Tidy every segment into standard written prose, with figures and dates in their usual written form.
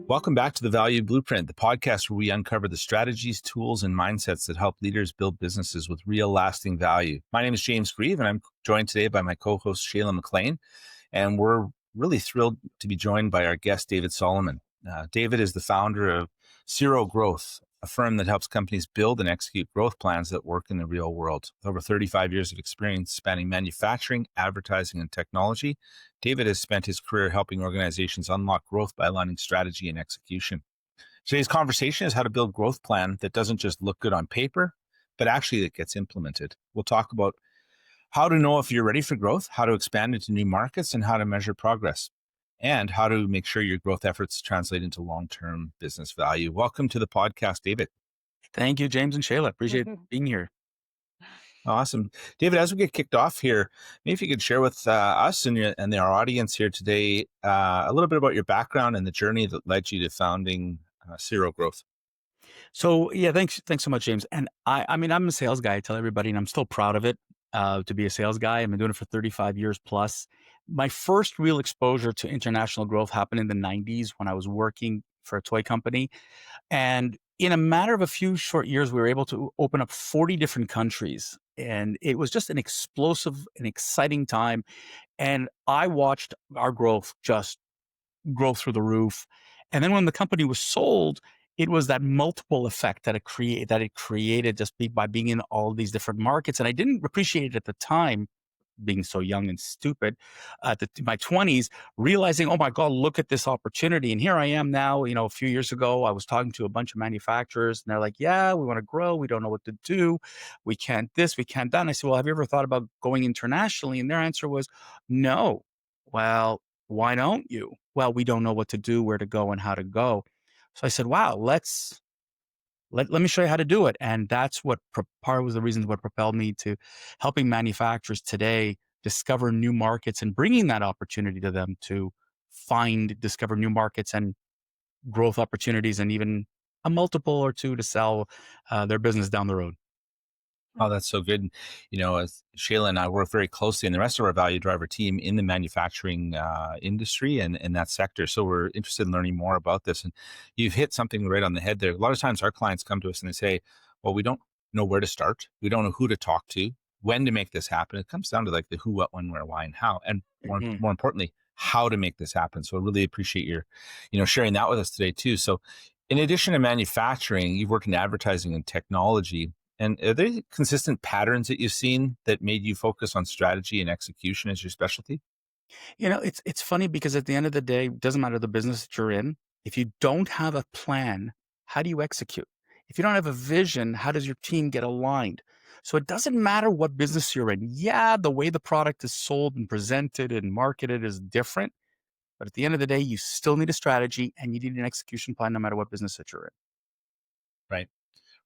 Welcome back to the Value Blueprint, the podcast where we uncover the strategies, tools, and mindsets that help leaders build businesses with real lasting value. My name is James Grieve, and I'm joined today by my co-host, Shayla McLean. And we're really thrilled to be joined by our guest, David Solomon. David is the founder of SERO Growth, a firm that helps companies build and execute growth plans that work in the real world. With over 35 years of experience spanning manufacturing, advertising, and technology, David has spent his career helping organizations unlock growth by aligning strategy and execution. Today's conversation is how to build a growth plan that doesn't just look good on paper, but actually that gets implemented. We'll talk about how to know if you're ready for growth, how to expand into new markets, and how to measure progress, and how to make sure your growth efforts translate into long-term business value. Welcome to the podcast, David. Thank you, James and Shayla. Appreciate being here. Awesome. David, as we get kicked off here, maybe if you could share with us and our audience here today a little bit about your background and the journey that led you to founding SERO Growth. So yeah, thanks so much, James. And I mean, I'm a sales guy, I tell everybody, and I'm still proud of it to be a sales guy. I've been doing it for 35 years plus. My first real exposure to international growth happened in the 90s when I was working for a toy company. And in a matter of a few short years, we were able to open up 40 different countries. And it was just an explosive and exciting time. And I watched our growth just grow through the roof. And then when the company was sold, it was that multiple effect that it created just by being in all these different markets. And I didn't appreciate it at the time, being so young and stupid, my 20s, realizing, oh my God, look at this opportunity. And here I am now. A few years ago, I was talking to a bunch of manufacturers and they're like, yeah, we want to grow. We don't know what to do. We can't this, we can't that. And I said, well, have you ever thought about going internationally? And their answer was no. Well, why don't you? Well, we don't know what to do, where to go, and how to go. So I said, wow, let me show you how to do it. And that's what part was the reasons what propelled me to helping manufacturers today discover new markets and bringing that opportunity to them to discover new markets and growth opportunities and even a multiple or two to sell their business down the road. Oh, that's so good. As Shayla and I work very closely and the rest of our value driver team in the manufacturing industry and that sector. So we're interested in learning more about this. And you've hit something right on the head there. A lot of times our clients come to us and they say, well, we don't know where to start. We don't know who to talk to, when to make this happen. It comes down to like the who, what, when, where, why, and how. And more importantly, how to make this happen. So I really appreciate your, sharing that with us today too. So in addition to manufacturing, you've worked in advertising and technology. And are there consistent patterns that you've seen that made you focus on strategy and execution as your specialty? It's funny because at the end of the day, it doesn't matter the business that you're in. If you don't have a plan, how do you execute? If you don't have a vision, how does your team get aligned? So it doesn't matter what business you're in. Yeah, the way the product is sold and presented and marketed is different. But at the end of the day, you still need a strategy and you need an execution plan no matter what business that you're in. Right.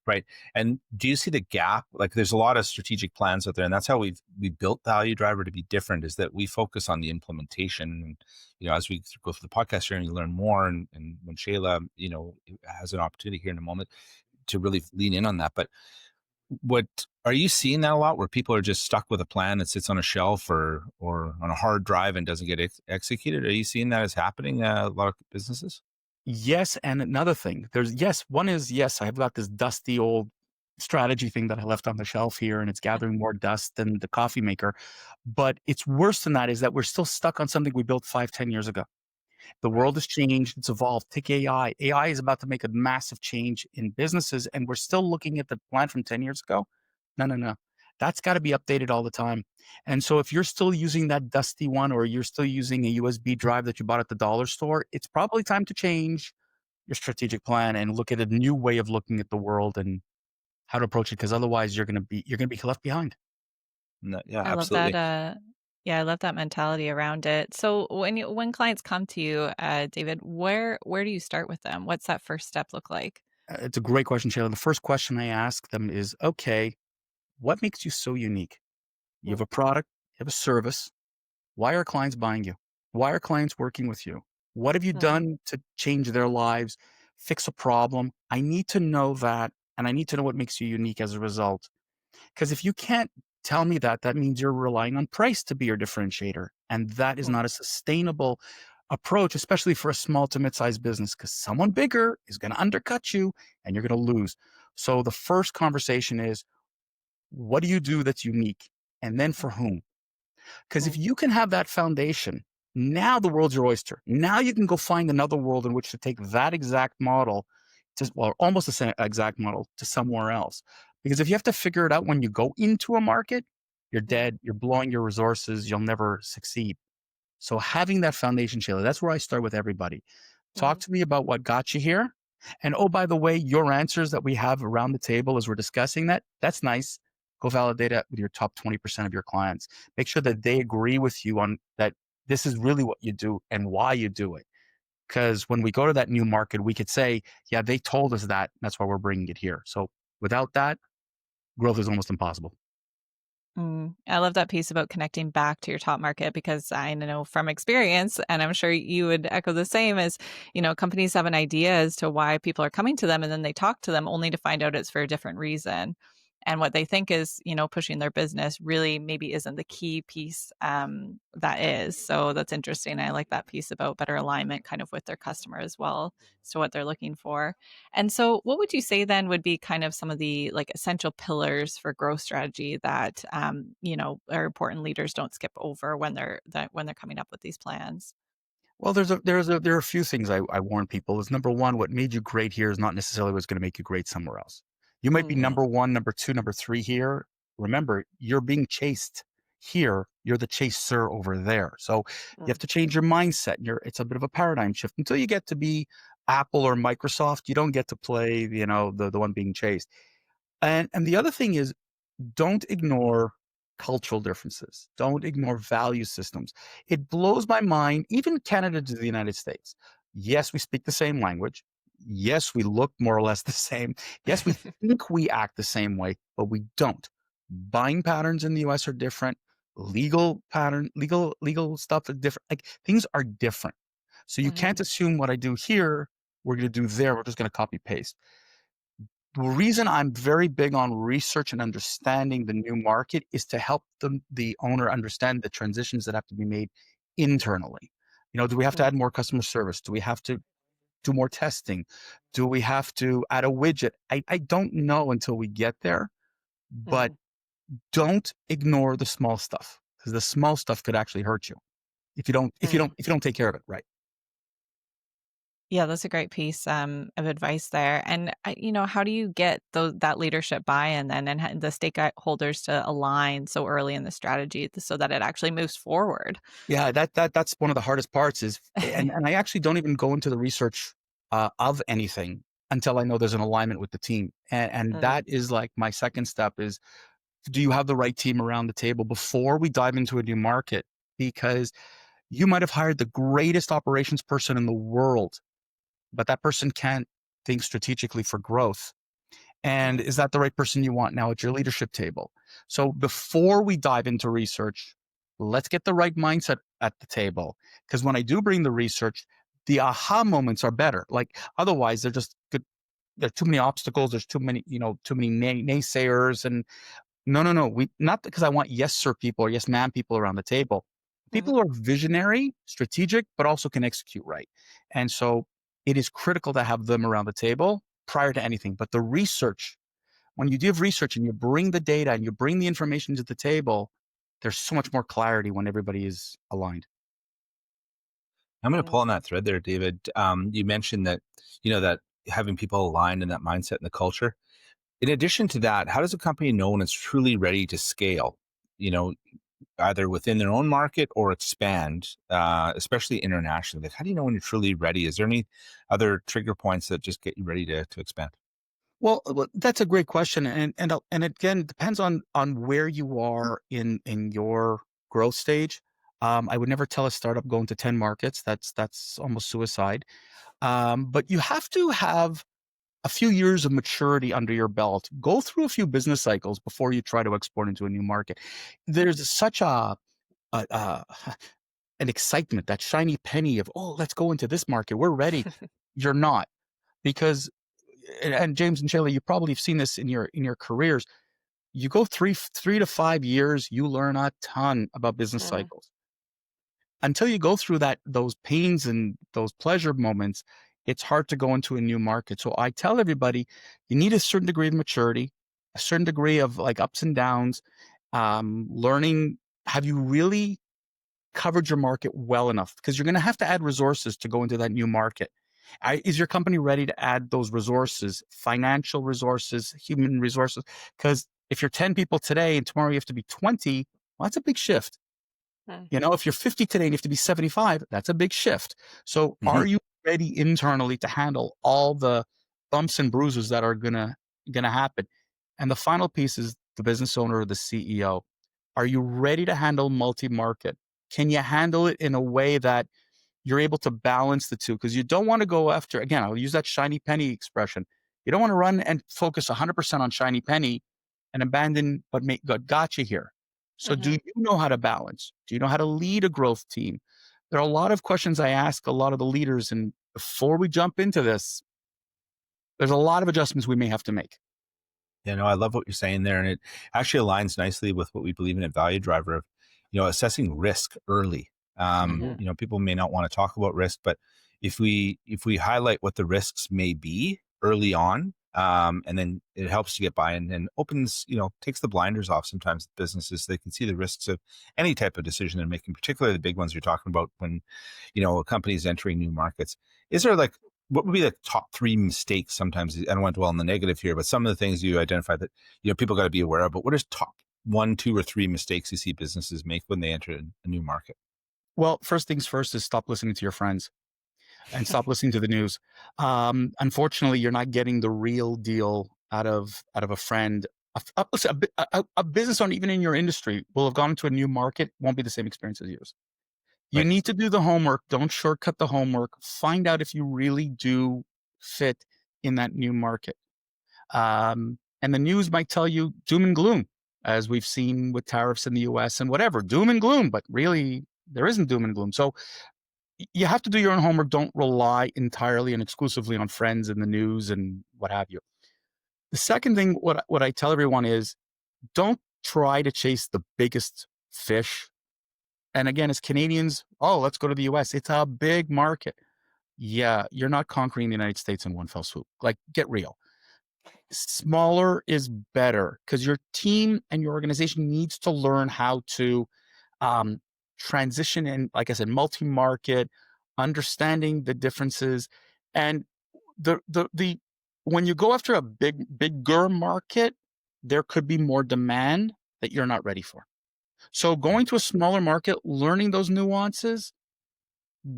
Right. And do you see the gap? Like there's a lot of strategic plans out there, and that's how we built Value Driver to be different, is that we focus on the implementation. And, as we go through the podcast here and you learn more, and when Shayla, has an opportunity here in a moment to really lean in on that. But what are you seeing that a lot where people are just stuck with a plan that sits on a shelf or on a hard drive and doesn't get executed? Are you seeing that as happening a lot of businesses? Yes, and another thing, one is, yes, I've got this dusty old strategy thing that I left on the shelf here, and it's gathering more dust than the coffee maker. But it's worse than that, is that we're still stuck on something we built 5, 10 years ago. The world has changed, it's evolved. Take AI. AI is about to make a massive change in businesses, and we're still looking at the plan from 10 years ago. No. That's got to be updated all the time. And so if you're still using that dusty one, or you're still using a USB drive that you bought at the dollar store, it's probably time to change your strategic plan and look at a new way of looking at the world and how to approach it. Because otherwise you're going to be left behind. No, yeah, I love absolutely. that. Yeah, I love that mentality around it. So when clients come to you, David, where do you start with them? What's that first step look like? It's a great question, Shayla. The first question I ask them is, okay, what makes you so unique? You have a product, you have a service. Why are clients buying you? Why are clients working with you? What have you done to change their lives, fix a problem? I need to know that, and I need to know what makes you unique as a result. Because if you can't tell me that, that means you're relying on price to be your differentiator. And that is not a sustainable approach, especially for a small to mid-sized business, because someone bigger is going to undercut you and you're going to lose. So the first conversation is, what do you do that's unique? And then for whom? Because if Mm, you can have that foundation, now the world's your oyster. Now you can go find another world in which to take that exact model to, well, almost the same exact model to somewhere else. Because if you have to figure it out when you go into a market, you're mm, dead, you're blowing your resources, you'll never succeed. So having that foundation, Shayla, that's where I start with everybody. Talk mm, to me about what got you here. And oh, by the way, your answers that we have around the table as we're discussing that, that's nice. Go validate it with your top 20% of your clients. Make sure that they agree with you on that this is really what you do and why you do it. Because when we go to that new market, we could say, yeah, they told us that. That's why we're bringing it here. So without that, growth is almost impossible. mm. I love that piece about connecting back to your top market because I know from experience, and I'm sure you would echo the same, as companies have an idea as to why people are coming to them, and then they talk to them only to find out it's for a different reason. And what they think is, pushing their business really maybe isn't the key piece that is. So that's interesting. I like that piece about better alignment kind of with their customer as well as to what they're looking for. And so what would you say then would be kind of some of the like essential pillars for growth strategy that our important leaders don't skip over when they're coming up with these plans? Well, there are a few things I warn people is number one, what made you great here is not necessarily what's going to make you great somewhere else. You might be Mm, number one, number two, number three here. Remember, you're being chased here. You're the chaser over there. So you have mm, to change your mindset. It's a bit of a paradigm shift until you get to be Apple or Microsoft. You don't get to play, the one being chased. And the other thing is don't ignore cultural differences. Don't ignore value systems. It blows my mind, even Canada to the United States. Yes, we speak the same language. Yes, we look more or less the same. Yes, we think we act the same way, but we don't. Buying patterns in the US are different. Legal stuff is different. Like things are different. So you can't mhm, assume what I do here, we're going to do there. We're just going to copy paste. The reason I'm very big on research and understanding the new market is to help the owner understand the transitions that have to be made internally. Do we have to mm, add more customer service? Do we have to do more testing? Do we have to add a widget? I don't know until we get there, but mm, don't ignore the small stuff because the small stuff could actually hurt you mm. if you don't take care of it right. Yeah, that's a great piece of advice there. And how do you get that leadership buy-in then, and the stakeholders to align so early in the strategy so that it actually moves forward? Yeah, that's one of the hardest parts is and I actually don't even go into the research of anything until I know there's an alignment with the team. And Mm, that is like my second step is do you have the right team around the table before we dive into a new market? Because you might have hired the greatest operations person in the world, but that person can't think strategically for growth. And mm, is that the right person you want now at your leadership table? So before we dive into research, let's get the right mindset at the table. Because when I do bring the research, the aha moments are better. Like otherwise, they're just good. There are too many obstacles. There's too many naysayers. And no, no, no. We not because I want yes sir people or yes ma'am people around the table. People mhm, who are visionary, strategic, but also can execute right. And so it is critical to have them around the table prior to anything. But the research, when you give research and you bring the data and you bring the information to the table, there's so much more clarity when everybody is aligned. I'm going to mm. pull on that thread there, David. You mentioned that, that having people aligned in that mindset and the culture. In addition to that, how does a company know when it's truly ready to scale? You know, either within their own market or expand, especially internationally. Like, how do you know when you're truly ready? Is there any other trigger points that just get you ready to expand? Well, that's a great question, and again, it depends on where you are in your growth stage. I would never tell a startup going to 10 markets. That's almost suicide. But you have to have a few years of maturity under your belt. Go through a few business cycles before you try to export into a new market. There's such a an excitement, that shiny penny of, oh, let's go into this market. We're ready. You're not because, and James and Shayla, you probably have seen this in your careers. You go 3 to 5 years, you learn a ton about business Mm, cycles. until you go through those pains and those pleasure moments, it's hard to go into a new market. So I tell everybody, you need a certain degree of maturity, a certain degree of like ups and downs, learning. Have you really covered your market well enough? Because you're going to have to add resources to go into that new market. Is your company ready to add those resources, financial resources, human resources? Because if you're 10 people today and tomorrow you have to be 20, well, that's a big shift. You know, if you're 50 today and you have to be 75, that's a big shift. So are you ready internally to handle all the bumps and bruises that are gonna happen? And the final piece is the business owner or the CEO. Are you ready to handle multi-market? Can you handle it in a way that you're able to balance the two? Because you don't want to go after, again, I'll use that shiny penny expression. You don't want to run and focus 100% on shiny penny and abandon what got you here. So do you know how to balance? Do you know how to lead a growth team? There are a lot of questions I ask a lot of the leaders. And before we jump into this, there's a lot of adjustments we may have to make. Yeah, no, I love what you're saying there. And it actually aligns nicely with what we believe in at Value Driver of, assessing risk early. People may not want to talk about risk, but if we highlight what the risks may be early on, and then it helps to get buy-in and opens, takes the blinders off sometimes businesses. They can see the risks of any type of decision they're making, particularly the big ones you're talking about when, a company is entering new markets. Is there what would be the top 3 mistakes sometimes? I don't want to dwell on the negative here, but some of the things you identify that, people got to be aware of, but what is top 1, 2, or 3 mistakes you see businesses make when they enter a new market? Well, first things first is stop listening to your friends and stop listening to the news. Unfortunately, you're not getting the real deal out of a friend. A business owner, even in your industry, will have gone into a new market, won't be the same experience as yours. You Right. need to do the homework. Don't shortcut the homework. Find out if you really do fit in that new market. And the news might tell you doom and gloom, as we've seen with tariffs in the US and whatever, doom and gloom, but really there isn't doom and gloom. So you have to do your own homework. Don't rely entirely and exclusively on friends and the news and what have you. The second thing, what I tell everyone is, don't try to chase the biggest fish. And again, as Canadians, let's go to the US. It's a big market. Yeah, you're not conquering the United States in one fell swoop. Like, get real. Smaller is better because your team and your organization needs to learn how to transition in, like I said, multi-market, understanding the differences. And the when you go after a bigger market, there could be more demand that you're not ready for. So going to a smaller market, learning those nuances,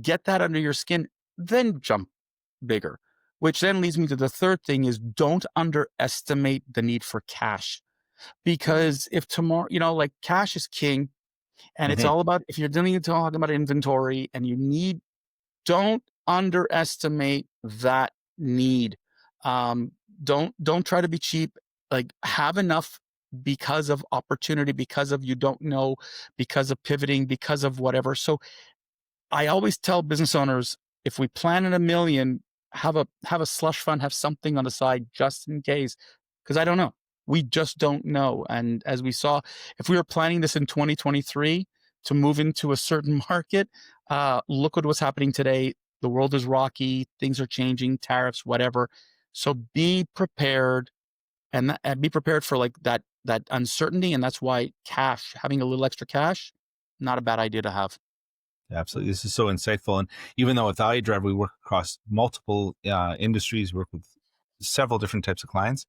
get that under your skin, then jump bigger. Which then leads me to the third thing is, don't underestimate the need for cash. Because if tomorrow, like, cash is king, and it's all about, if you're talking about inventory and don't underestimate that need. Don't try to be cheap. Like, have enough because of opportunity, because of you don't know, because of pivoting, because of whatever. So I always tell business owners, if we plan at $1 million, have a slush fund, have something on the side just in case, because I don't know. We just don't know. And as we saw, if we were planning this in 2023 to move into a certain market, look at what's happening today. The world is rocky. Things are changing, tariffs, whatever. So be prepared and be prepared for like that uncertainty. And that's why having a little extra cash, not a bad idea to have. Absolutely. This is so insightful. And even though at Value Driver, we work across multiple industries, work with several different types of clients.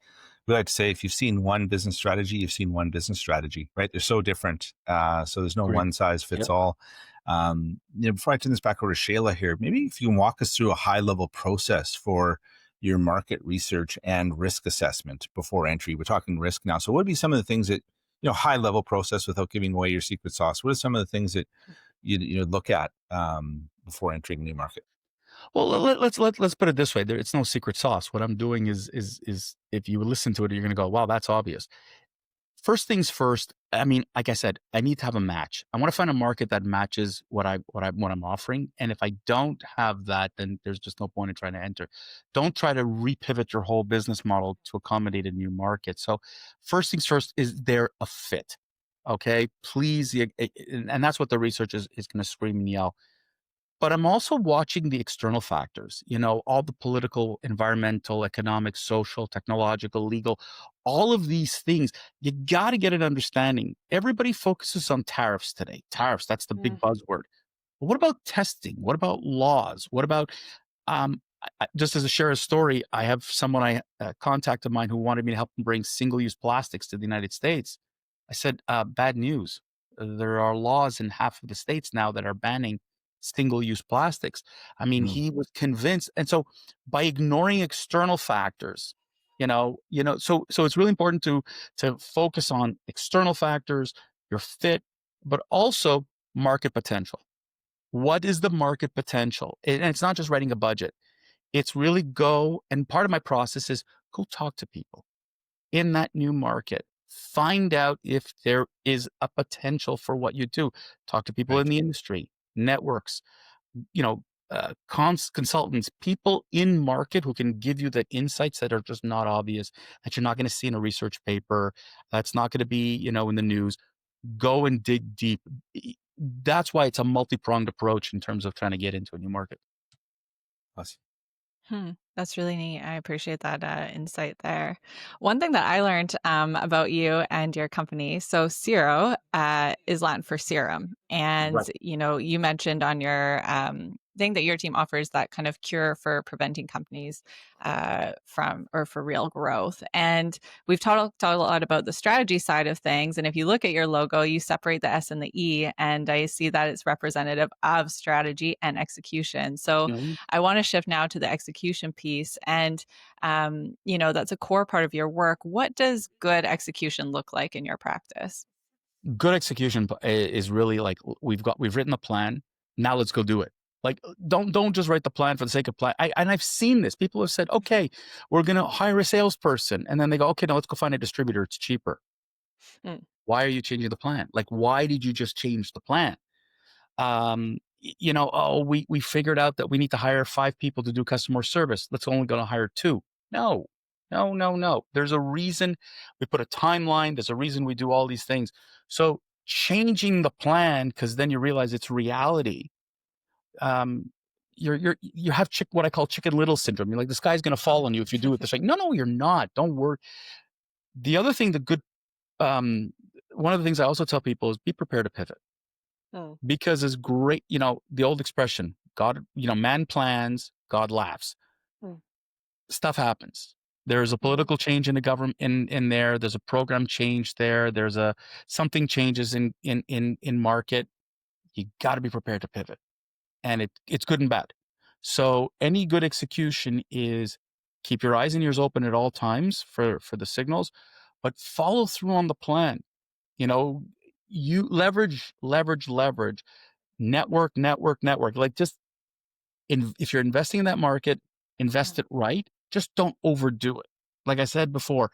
We like to say, if you've seen one business strategy, you've seen one business strategy, right? They're so different. So there's no one size fits all. Before I turn this back over to Shayla here, maybe if you can walk us through a high level process for your market research and risk assessment before entry. We're talking risk now. So what would be some of the things that, high level process without giving away your secret sauce? What are some of the things that you look at before entering a new market? Well, let's put it this way. It's no secret sauce. What I'm doing is if you listen to it, you're going to go, wow, that's obvious. First things first. I mean, like I said, I need to have a match. I want to find a market that matches what I'm offering. And if I don't have that, then there's just no point in trying to enter. Don't try to repivot your whole business model to accommodate a new market. So first things first, is there a fit? Okay, please, and that's what the research is going to scream and yell. But I'm also watching the external factors, all the political, environmental, economic, social, technological, legal, all of these things. You got to get an understanding. Everybody focuses on tariffs today. Tariffs, that's the big Mm. buzzword. But what about testing? What about laws? What about, just as a share a story, I have someone a contact of mine who wanted me to help him bring single-use plastics to the United States. I said, bad news. There are laws in half of the states now that are banning single-use plastics. I mean, Mm. he was convinced. And so by ignoring external factors, so it's really important to focus on external factors, your fit, but also market potential. What is the market potential? And it's not just writing a budget. It's really and part of my process is go talk to people in that new market. Find out if there is a potential for what you do. Talk to people in Right. the industry, networks, consultants, people in market who can give you the insights that are just not obvious, that you're not going to see in a research paper, that's not going to be, in the news. Go and dig deep. That's why it's a multi-pronged approach in terms of trying to get into a new market. Awesome. That's really neat. I appreciate that insight there. One thing that I learned about you and your company, so SERO is Latin for serum. And, Right. you mentioned on your thing that your team offers that kind of cure for preventing companies for real growth. And we've talked a lot about the strategy side of things. And if you look at your logo, you separate the S and the E, and I see that it's representative of strategy and execution. So Mhm. I want to shift now to the execution piece. And, that's a core part of your work. What does good execution look like in your practice? Good execution is really like we've written the plan. Now let's go do it. Like don't just write the plan for the sake of plan. And I've seen this. People have said, okay, we're going to hire a salesperson, and then they go, okay, now let's go find a distributor. It's cheaper. Mm. Why are you changing the plan? Like, why did you just change the plan? Oh, we figured out that we need to hire 5 people to do customer service. Let's only going to hire 2. No, no, no, no. There's a reason we put a timeline. There's a reason we do all these things. So changing the plan, because then you realize it's reality. Um, you have what I call Chicken Little syndrome. You're like, this guy's going to fall on you if you do it this way. No, no, you're not. Don't worry. The other thing, one of the things I also tell people is be prepared to pivot. Oh. Because it's great, the old expression, God, man plans, God laughs. Mm. Stuff happens. There's a Mhm. political change in the government in there. There's a program change there. There's something changes in market. You got to be prepared to pivot, and it's good and bad. So any good execution is keep your eyes and ears open at all times for the signals, but follow through on the plan. You know, you leverage. Network. Like if you're investing in that market, invest Mm. it right. Just don't overdo it. Like I said before,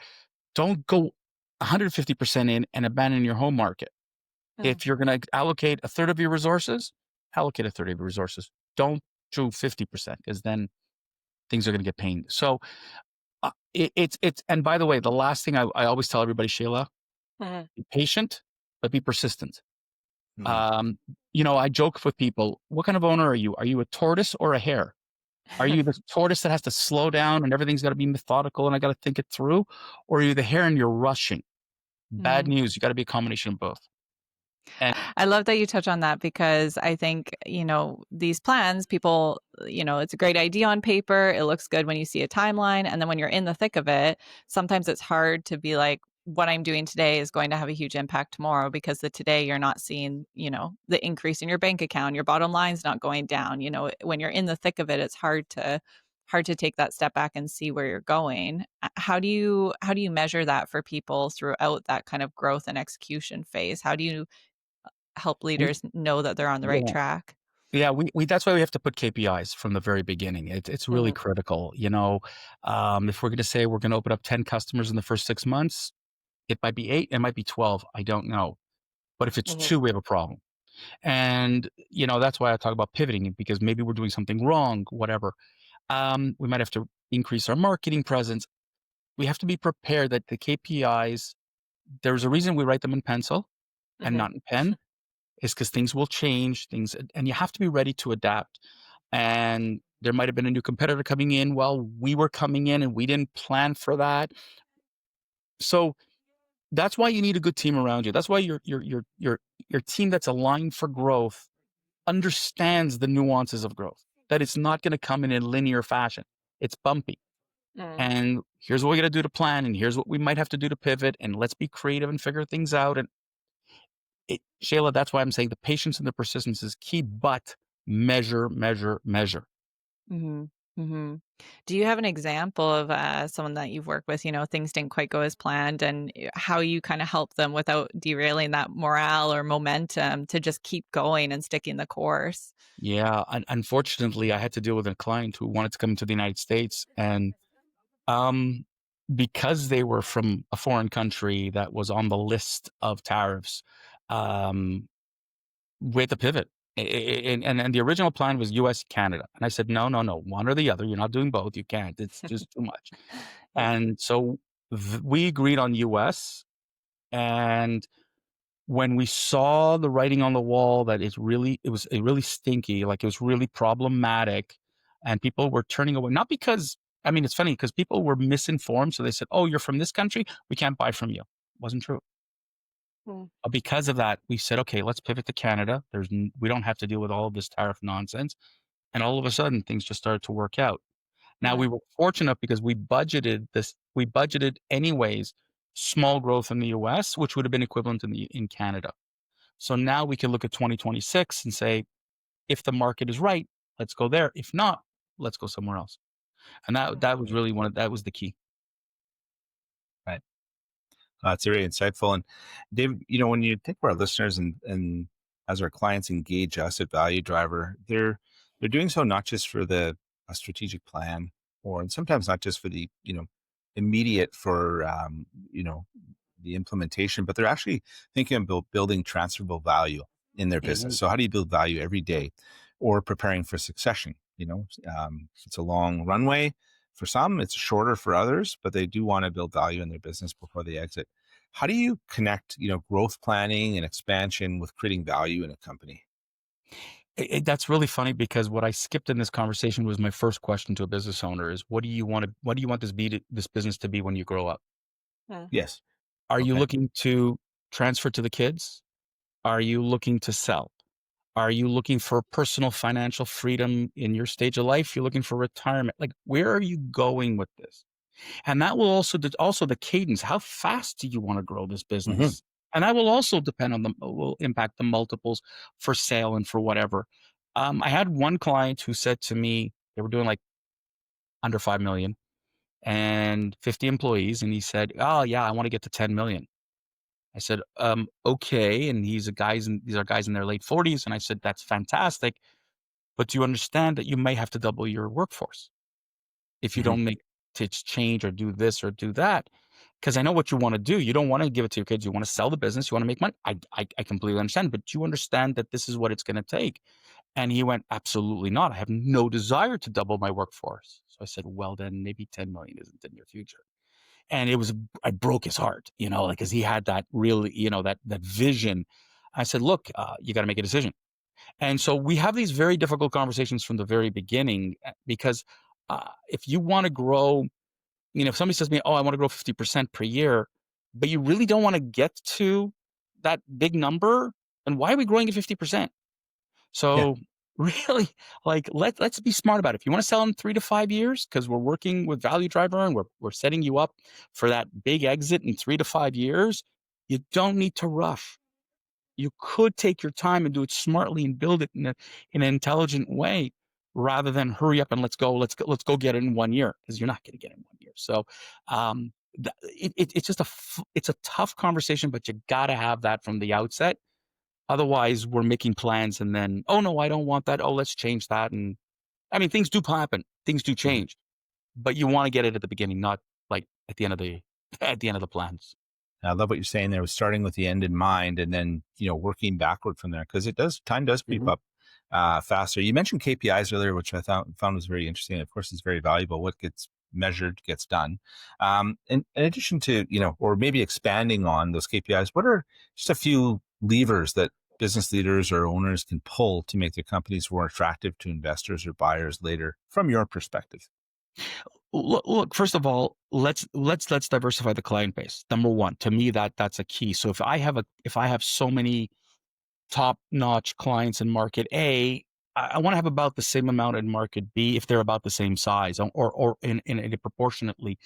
don't go 150% in and abandon your home market. Mm. If you're going to allocate a third of your resources, allocate a third of your resources. Don't do 50% because then things are going to get pained. So and by the way, the last thing I always tell everybody, Shayla, Mhm. be patient, but be persistent. Mm. Um, I joke with people, what kind of owner are you? Are you a tortoise or a hare? Are you the tortoise that has to slow down and everything's got to be methodical and I got to think it through? Or are you the hare and you're rushing? Bad Mm. news. You got to be a combination of both. And I love that you touch on that because I think, these plans, people, it's a great idea on paper. It looks good when you see a timeline. And then when you're in the thick of it, sometimes it's hard to be like, what I'm doing today is going to have a huge impact tomorrow because the today you're not seeing, the increase in your bank account, your bottom line's not going down. When you're in the thick of it, it's hard to take that step back and see where you're going. How do you measure that for people throughout that kind of growth and execution phase? How do you help we, leaders know that they're on the right yeah, track? yeah, we that's why we have to put KPIs from the very beginning. It's really Mhm. critical. If we're going to say we're going to open up 10 customers in the first 6 months, it might be 8, it might be 12. I don't know. But if it's Mhm. 2, we have a problem. And, that's why I talk about pivoting because maybe we're doing something wrong, whatever. We might have to increase our marketing presence. We have to be prepared that the KPIs, there's a reason we write them in pencil. and not in pen is because things will change, and you have to be ready to adapt. And there might have been a new competitor coming in while we were coming in, and we didn't plan for that. So that's why you need a good team around you. That's why your team that's aligned for growth understands the nuances of growth, that it's not going to come in a linear fashion. It's bumpy. And here's what we got to do to plan, and here's what we might have to do to pivot, and let's be creative and figure things out. And Shayla, that's why I'm saying the patience and the persistence is key, but measure, measure, measure. Mm-hmm. Mm-hmm. Do you have an example of someone that you've worked with, things didn't quite go as planned, and how you kind of help them without derailing that morale or momentum to just keep going and sticking the course? Yeah. Unfortunately, I had to deal with a client who wanted to come to the United States, and because they were from a foreign country that was on the list of tariffs, we had to pivot. And the original plan was US, Canada. And I said, no, one or the other. You're not doing both. You can't. It's just too much. Yeah. And so we agreed on US. And when we saw the writing on the wall that it was really stinky, like it was really problematic, and people were turning away, not because, I mean, it's funny because people were misinformed. So they said, oh, you're from this country, we can't buy from you. It wasn't true. But because of that, we said, okay, let's pivot to Canada. We don't have to deal with all of this tariff nonsense. And all of a sudden, things just started to work out. Now, we were fortunate because we budgeted anyways, small growth in the US, which would have been equivalent in Canada. So now we can look at 2026 and say, if the market is right, let's go there. If not, let's go somewhere else. And that was really that was the key. Right. That's very insightful. And Dave, when you think of our listeners and as our clients engage us at Value Driver, they're doing so not just for a strategic plan, and sometimes not just for the immediate for the implementation, but they're actually thinking about building transferable value in their business. So how do you build value every day, or preparing for succession? It's a long runway for some, it's shorter for others, but they do want to build value in their business before they exit. How do you connect, growth planning and expansion with creating value in a company? That's really funny because what I skipped in this conversation was my first question to a business owner is, what do you want this business to be when you grow up? Yes. Are you Okay. looking to transfer to the kids? Are you looking to sell? Are you looking for personal financial freedom in your stage of life? You're looking for retirement. Like, where are you going with this? And that will also the cadence. How fast do you want to grow this business? And that will also will impact the multiples for sale and for whatever. I had one client who said to me, they were doing like under 5 million and 50 employees. And he said, oh yeah, I want to get to 10 million. I said, okay. And these are guys in their late 40s. And I said, that's fantastic. But do you understand that you may have to double your workforce if you don't make to change or do this or do that? Because I know what you want to do. You don't want to give it to your kids. You want to sell the business. You want to make money. I completely understand. But you understand that this is what it's going to take. And he went, absolutely not. I have no desire to double my workforce. So I said, well, then maybe 10 million isn't in your future. And I broke his heart, because he had that really, that vision. I said, look, you got to make a decision. And so we have these very difficult conversations from the very beginning, because if you want to grow, if somebody says to me, oh, I want to grow 50% per year, but you really don't want to get to that big number, then why are we growing at 50%? So really, like, let's be smart about it. If you want to sell in 3 to 5 years, because we're working with Value Driver and we're setting you up for that big exit in 3 to 5 years, you don't need to rush. You could take your time and do it smartly and build it in an intelligent way, rather than hurry up and let's go get it in 1 year, because you're not going to get it in 1 year. So it's just it's a tough conversation, but you got to have that from the outset. Otherwise, we're making plans and then, oh no, I don't want that. Oh, let's change that. And I mean, things do happen, things do change, but you want to get it at the beginning, not like at the end of the plans. I love what you're saying there, with starting with the end in mind and then, working backward from there, because time does creep up faster. You mentioned KPIs earlier, which I found was very interesting. Of course, it's very valuable. What gets measured gets done. In addition to, or maybe expanding on those KPIs, what are just a few levers that business leaders or owners can pull to make their companies more attractive to investors or buyers later, from your perspective? Look, first of all, let's diversify the client base. Number one, to me, that's a key. So if I have so many top-notch clients in market A, I want to have about the same amount in market B if they're about the same size, or in a proportionately,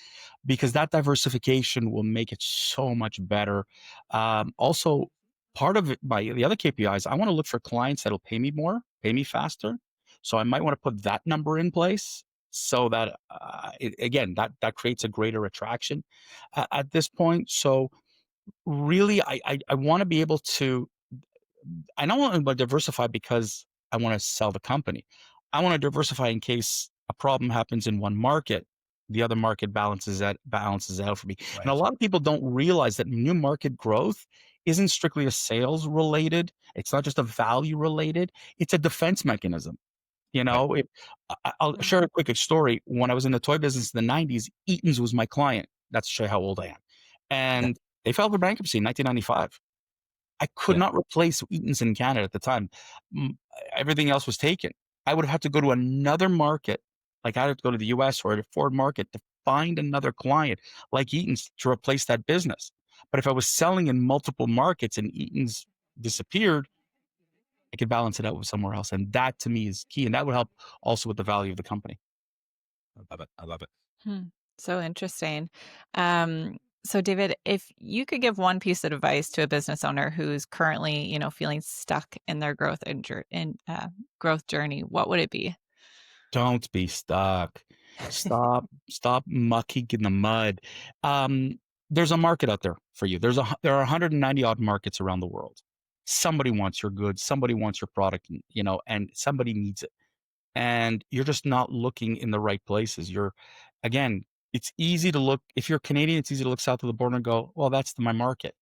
because that diversification will make it so much better. Also, part of it, by the other KPIs, I want to look for clients that'll pay me more, pay me faster. So I might want to put that number in place so that again, that creates a greater attraction at this point. So really, I want to be able to. I don't want to diversify because I want to sell the company. I want to diversify in case a problem happens in one market, the other market balances out for me. And a Right. lot of people don't realize that new market growth isn't strictly a sales related. It's not just a value related. It's a defense mechanism. You Right. know, I'll share a quick story. When I was in the toy business in the 90s, Eaton's was my client. That's to show you how old I am. Yeah. And they filed for bankruptcy in 1995. I could Yeah. not replace Eaton's in Canada at the time. Everything else was taken. I would have had to go to another market, like I had to go to the US or a foreign market to find another client like Eaton's to replace that business. But if I was selling in multiple markets and Eaton's disappeared, I could balance it out with somewhere else. And that to me is key. And that would help also with the value of the company. I love it. I love it. Hmm. So interesting. So David, if you could give one piece of advice to a business owner who's currently, feeling stuck in their growth journey, what would it be? Don't be stuck. Stop mucking in the mud. Um, there's a market out there for you. There are 190 odd markets around the world. Somebody wants your goods, somebody wants your product, and somebody needs it. And you're just not looking in the right places. Again, it's easy to look, if you're Canadian, it's easy to look south of the border and go, well, that's my market.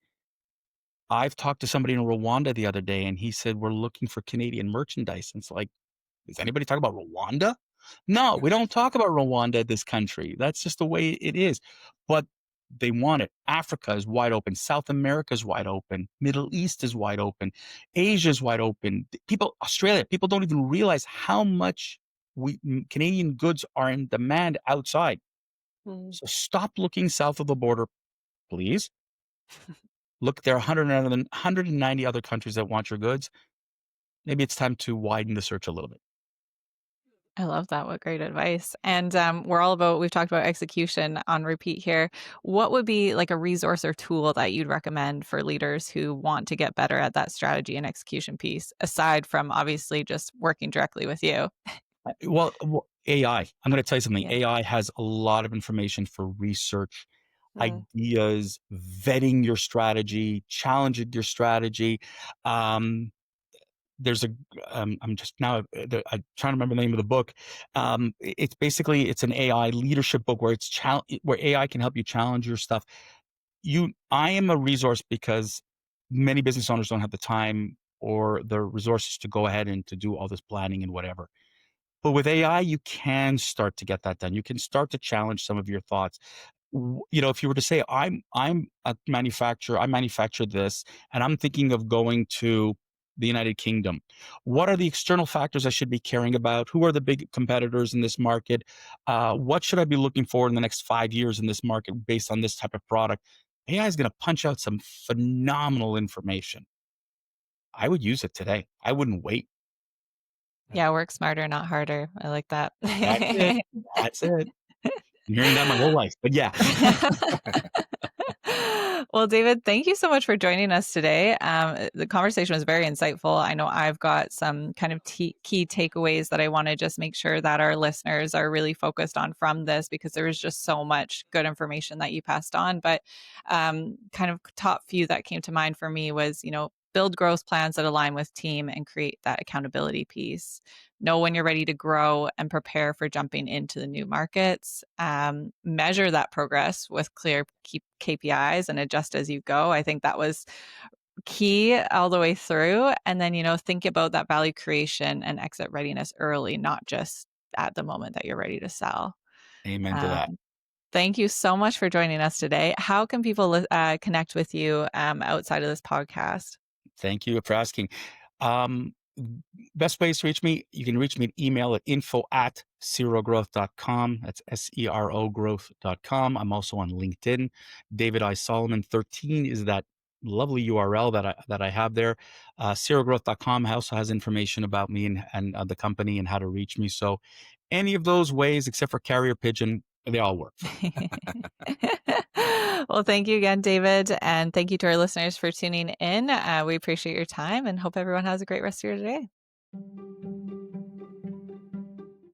I've talked to somebody in Rwanda the other day and he said, we're looking for Canadian merchandise. And it's like, does anybody talk about Rwanda? No, we don't talk about Rwanda, this country. That's just the way it is. But they want it. Africa is wide open. South America is wide open. Middle East is wide open. Asia is wide open. Australia, people don't even realize how much Canadian goods are in demand outside. Mm. So stop looking south of the border, please. Look, there are 190 other countries that want your goods. Maybe it's time to widen the search a little bit. I love that. What great advice. And we've talked about execution on repeat here. What would be like a resource or tool that you'd recommend for leaders who want to get better at that strategy and execution piece, aside from obviously just working directly with you? Well, AI. I'm going to tell you something. Yeah. AI has a lot of information for research, Mm. ideas, vetting your strategy, challenging your strategy. Um, there's a I'm just now I'm trying to remember the name of the book. It's an AI leadership book where where AI can help you challenge your stuff. I am a resource because many business owners don't have the time or the resources to go ahead and to do all this planning and whatever. But with AI, you can start to get that done. You can start to challenge some of your thoughts. If you were to say, I'm a manufacturer, I manufacture this, and I'm thinking of going to the United Kingdom. What are the external factors I should be caring about? Who are the big competitors in this market? What should I be looking for in the next 5 years in this market based on this type of product? AI is going to punch out some phenomenal information. I would use it today. I wouldn't wait. Yeah, work smarter, not harder. I like that. That's it. That's it. Been hearing that my whole life, but yeah. Well, David, thank you so much for joining us today. The conversation was very insightful. I know I've got some kind of key takeaways that I want to just make sure that our listeners are really focused on from this, because there was just so much good information that you passed on. But kind of top few that came to mind for me was, build growth plans that align with team and create that accountability piece. Know when you're ready to grow and prepare for jumping into the new markets. Measure that progress with clear KPIs and adjust as you go. I think that was key all the way through. And then, think about that value creation and exit readiness early, not just at the moment that you're ready to sell. Amen to that. Thank you so much for joining us today. How can people connect with you outside of this podcast? Thank you for asking. Um, Best ways to reach me, you can reach me at email at info@serogrowth.com. That's SERO growth.com. I'm also on LinkedIn. David I. Solomon 13 is that lovely URL that I have there. SEROgrowth.com also has information about me and the company and how to reach me. So any of those ways, except for carrier pigeon, they all work for me. Well, thank you again, David. And thank you to our listeners for tuning in. We appreciate your time and hope everyone has a great rest of your day.